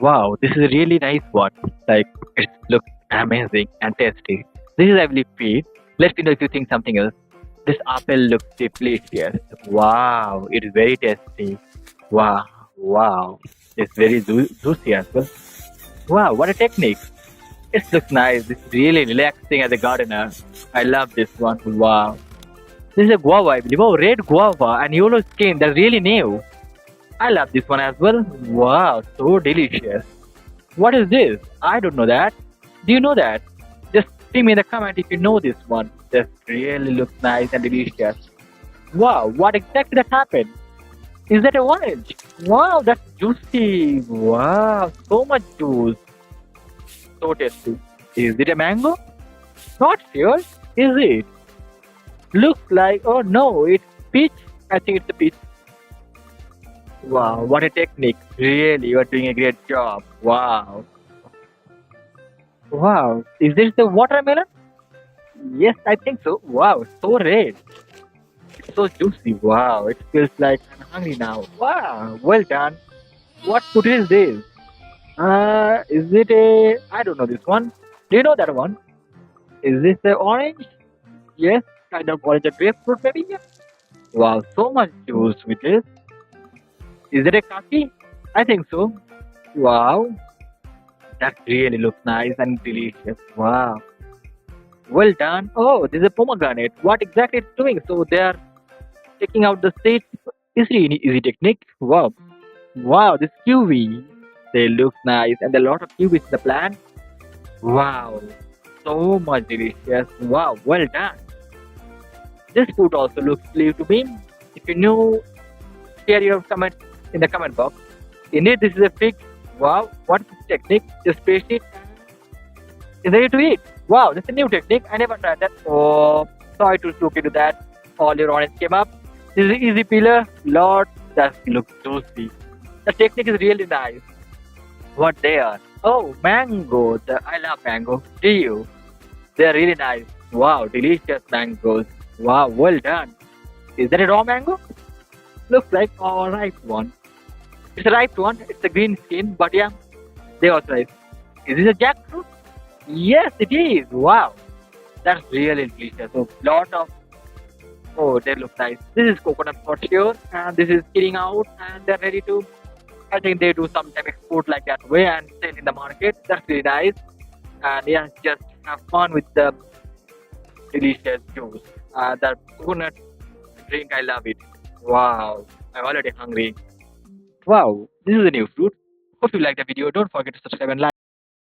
Wow, this is a really nice one. Like, it looks amazing and tasty. This is, I believe, feed. Let me know if you think something else. This apple looks delicious. Wow, it is very tasty. Wow, wow. It's very juicy as well. Wow, what a technique. It looks nice. It's really relaxing as a gardener. I love this one. Wow. This is a guava, I believe. Oh, red guava and yellow skin. That's really new. I love this one as well. Wow, so delicious. What is this? I don't know that. Do you know that? Just leave me in the comment if you know this one. This really looks nice and delicious. Wow, what exactly that happened? Is that a orange? Wow, that's juicy. Wow, so much juice. So tasty. Is it a mango? Not sure. Is it? Looks like, oh no, it's peach. I think it's a peach. Wow, what a technique. Really, you are doing a great job. Wow. Wow. Is this the watermelon? Yes, I think so. Wow, so red. It's so juicy. Wow, it feels like I'm hungry now. Wow, well done. What fruit is this? Is it a? I don't know this one. Do you know that one? Is this a orange? Yes, kind of orange, a grapefruit maybe. Yeah. Wow, so much juice with this. Is it a kaki? I think so. Wow, that really looks nice and delicious. Wow, well done. Oh, this is a pomegranate. What exactly it's doing? So they are taking out the seeds. Is it an easy technique? Wow, wow, this kiwi. They look nice and there are a lot of kiwis in the plant. Wow, so much delicious. Wow, well done. This food also looks clear to me. If you know, share your comment in the comment box. Indeed, this is a fig. Wow, what is this technique? Just paste it. Is ready to eat. Wow, that's a new technique. I never tried that. Oh, sorry to look into that. All your orange came up. This is an easy peeler. Lord, that looks juicy. The technique is really nice. What they are? Oh, mango. I love mango. Do you? They're really nice. Wow, delicious mangoes. Wow, well done. Is that a raw mango? Looks like a ripe one. It's a ripe one. It's a green skin, but yeah, they also nice. Is this a jackfruit? Yes, it is. Wow, that's really delicious. So, lot of oh, they look nice. This is coconut for sure, and this is killing out, and they're ready to. I think they do sometime export like that way and sell in the market. That's really nice. And yeah, just have fun with the delicious juice. The coconut drink, I love it. Wow, I'm already hungry. Wow, this is a new fruit. Hope you like the video. Don't forget to subscribe and like.